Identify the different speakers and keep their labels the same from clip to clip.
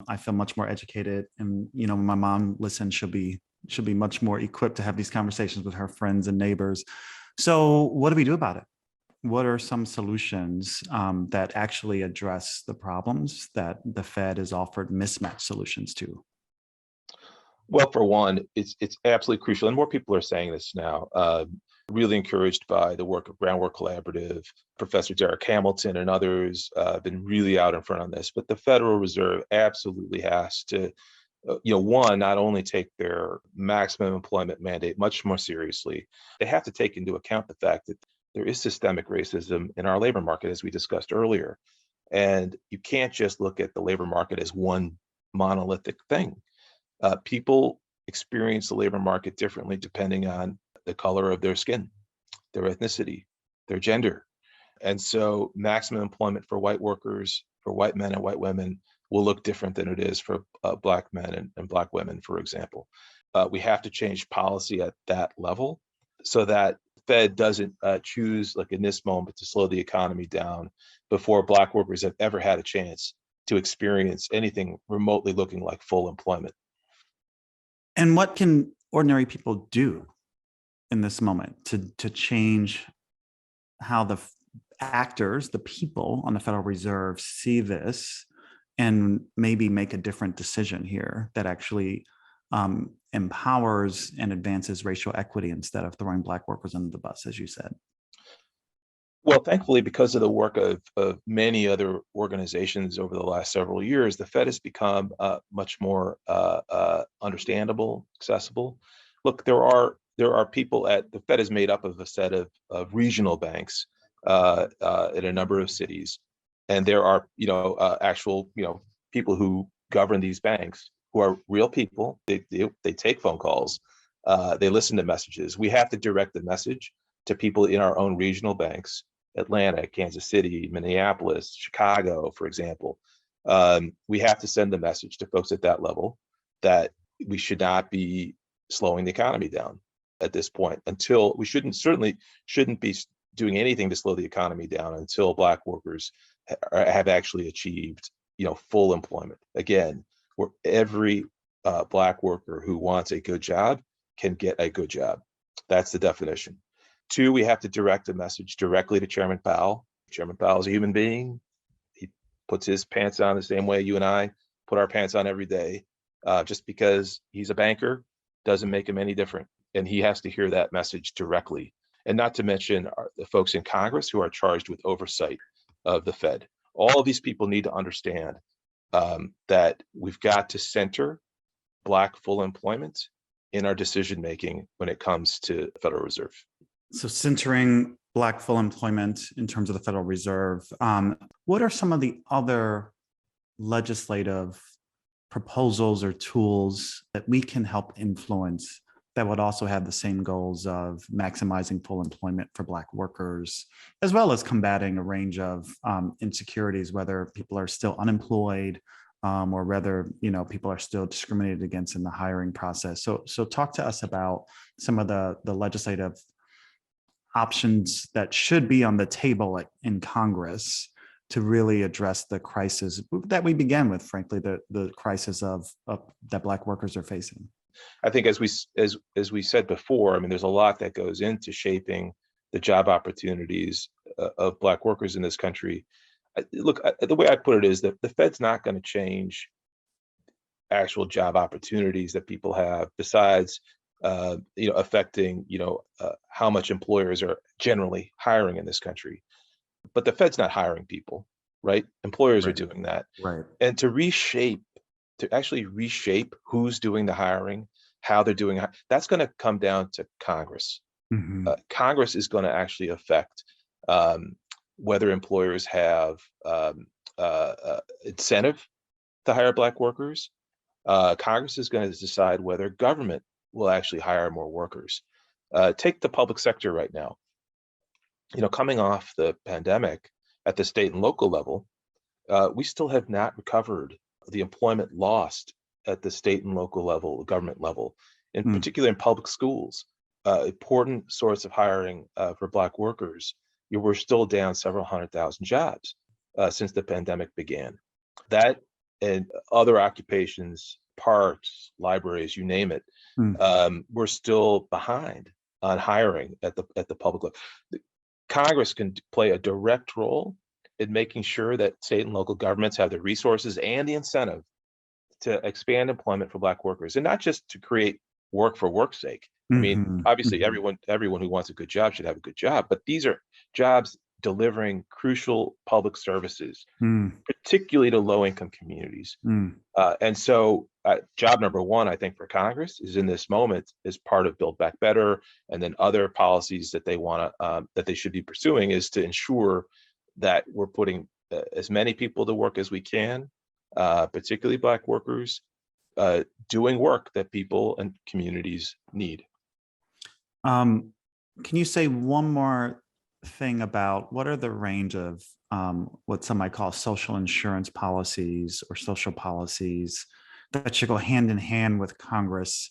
Speaker 1: I feel much more educated, and when my mom listens, she'll be much more equipped to have these conversations with her friends and neighbors. So, what do we do about it? What are some solutions that actually address the problems that the Fed has offered mismatched solutions to?
Speaker 2: Well, for one, it's absolutely crucial, and more people are saying this now. Really encouraged by the work of Groundwork Collaborative, Professor Derek Hamilton, and others been really out in front on this. But the Federal Reserve absolutely has to, one, not only take their maximum employment mandate much more seriously, they have to take into account the fact that there is systemic racism in our labor market, as we discussed earlier. And you can't just look at the labor market as one monolithic thing. People experience the labor market differently depending on the color of their skin, their ethnicity, their gender. And so maximum employment for white workers, for white men and white women will look different than it is for Black men and Black women, for example. We have to change policy at that level so that Fed doesn't choose, like in this moment, to slow the economy down before Black workers have ever had a chance to experience anything remotely looking like full employment.
Speaker 1: And what can ordinary people do in this moment to change how the actors, the people on the Federal Reserve see this and maybe make a different decision here that actually empowers and advances racial equity instead of throwing Black workers under the bus, as you said?
Speaker 2: Well, thankfully, because of the work of many other organizations over the last several years, the Fed has become much more understandable, accessible. Look, there are people at the Fed is made up of a set of regional banks in a number of cities, and there are actual people who govern these banks who are real people. They take phone calls, they listen to messages. We have to direct the message to people in our own regional banks. Atlanta, Kansas City, Minneapolis, Chicago, for example. We have to send the message to folks at that level that we should not be slowing the economy down at this point until we certainly shouldn't be doing anything to slow the economy down until Black workers have actually achieved full employment. Again, where every Black worker who wants a good job can get a good job. That's the definition. Two, we have to direct a message directly to Chairman Powell. Chairman Powell is a human being. He puts his pants on the same way you and I put our pants on every day. Just because he's a banker doesn't make him any different. And he has to hear that message directly. And not to mention the folks in Congress who are charged with oversight of the Fed. All of these people need to understand that we've got to center Black full employment in our decision making when it comes to the Federal Reserve.
Speaker 1: So centering Black full employment in terms of the Federal Reserve, what are some of the other legislative proposals or tools that we can help influence that would also have the same goals of maximizing full employment for Black workers, as well as combating a range of insecurities, whether people are still unemployed or whether people are still discriminated against in the hiring process? So talk to us about some of the legislative options that should be on the table in Congress to really address the crisis that we began with, frankly, the crisis of that Black workers are facing.
Speaker 2: I think as we said before, I mean, there's a lot that goes into shaping the job opportunities of Black workers in this country. Look, the way I put it is that the Fed's not going to change actual job opportunities that people have, besides affecting how much employers are generally hiring in this country. But the Fed's not hiring people, right? Employers are doing that.
Speaker 1: Right.
Speaker 2: And to actually reshape who's doing the hiring, how they're doing it, that's going to come down to Congress.
Speaker 1: Mm-hmm.
Speaker 2: Congress is going to actually affect whether employers have incentive to hire Black workers. Congress is going to decide whether government will actually hire more workers. Take the public sector right now. Coming off the pandemic at the state and local level, we still have not recovered the employment lost at the state and local level, government level, in particular in public schools, important source of hiring for Black workers. We're still down several 100,000 jobs since the pandemic began. That and other occupations, parks, libraries, you name it, we're still behind on hiring at the public level. Congress can play a direct role in making sure that state and local governments have the resources and the incentive to expand employment for Black workers, and not just to create work for work's sake. I mean, obviously, everyone who wants a good job should have a good job, but these are jobs delivering crucial public services, particularly to low-income communities. And so job number one, I think, for Congress is in this moment is part of Build Back Better, and then other policies that they want to that they should be pursuing is to ensure that we're putting as many people to work as we can, particularly Black workers, doing work that people and communities need.
Speaker 1: Can you say one more thing about what are the range of what some might call social insurance policies or social policies that should go hand in hand with Congress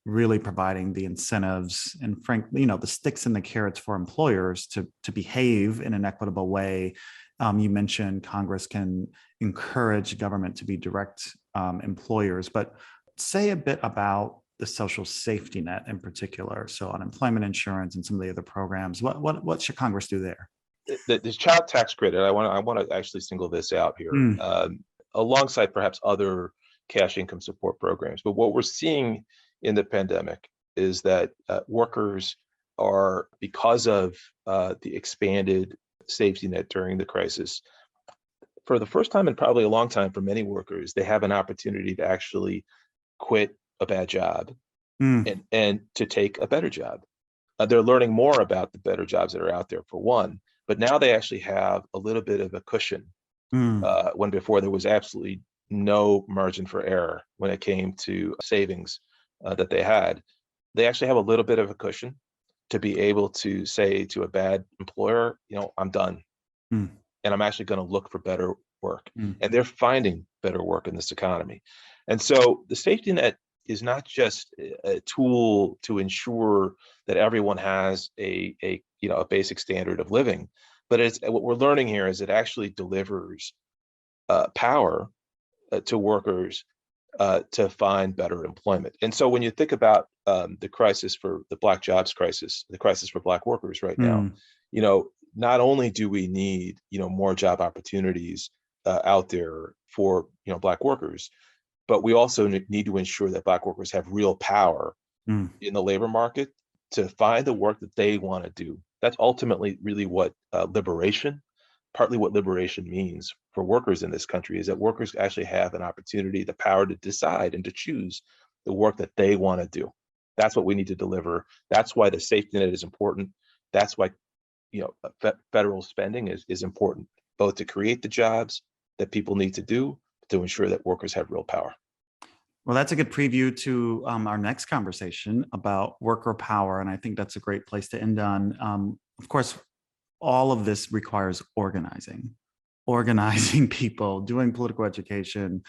Speaker 1: really providing the incentives and frankly, the sticks and the carrots for employers to behave in an equitable way? You mentioned Congress can encourage government to be direct employers, but say a bit about the social safety net in particular, so unemployment insurance and some of the other programs. What should Congress do there?
Speaker 2: The child tax credit, I want to actually single this out here, alongside perhaps other cash income support programs. But what we're seeing in the pandemic is that workers are, because of the expanded safety net during the crisis, for the first time in probably a long time for many workers, they have an opportunity to actually quit a bad job and to take a better job. They're learning more about the better jobs that are out there, for one, but now they actually have a little bit of a cushion when before there was absolutely no margin for error when it came to savings that they had. They actually have a little bit of a cushion to be able to say to a bad employer, I'm done. And I'm actually going to look for better work. And they're finding better work in this economy. And so the safety net is not just a tool to ensure that everyone has a basic standard of living, but it's what we're learning here is it actually delivers power to workers to find better employment. And so when you think about the crisis for the Black jobs crisis, the crisis for Black workers right now, not only do we need more job opportunities out there for Black workers, but we also need to ensure that Black workers have real power in the labor market to find the work that they want to do. That's ultimately really what partly what liberation means for workers in this country, is that workers actually have an opportunity, the power to decide and to choose the work that they want to do. That's what we need to deliver. That's why the safety net is important. That's why federal spending is important, both to create the jobs that people need to do, to ensure that workers have real power.
Speaker 1: Well, that's a good preview to our next conversation about worker power. And I think that's a great place to end on. Of course, all of this requires organizing people, doing political education,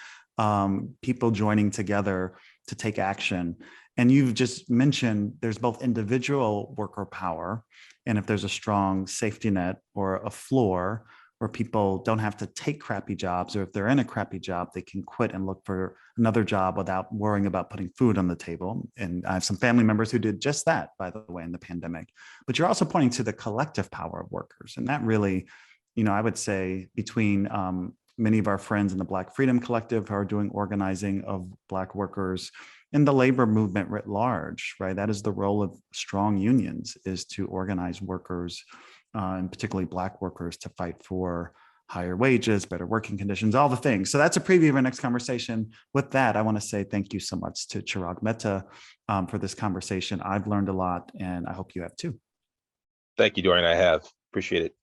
Speaker 1: people joining together to take action. And you've just mentioned there's both individual worker power, and if there's a strong safety net or a floor where people don't have to take crappy jobs, or if they're in a crappy job, they can quit and look for another job without worrying about putting food on the table. And I have some family members who did just that, by the way, in the pandemic. But you're also pointing to the collective power of workers. And that really, I would say between many of our friends in the Black Freedom Collective who are doing organizing of Black workers and the labor movement writ large, right? That is the role of strong unions, is to organize workers, and particularly Black workers, to fight for higher wages, better working conditions, all the things. So that's a preview of our next conversation. With that, I want to say thank you so much to Chirag Mehta for this conversation. I've learned a lot, and I hope you have too.
Speaker 2: Thank you, Dorian. I have. Appreciate it.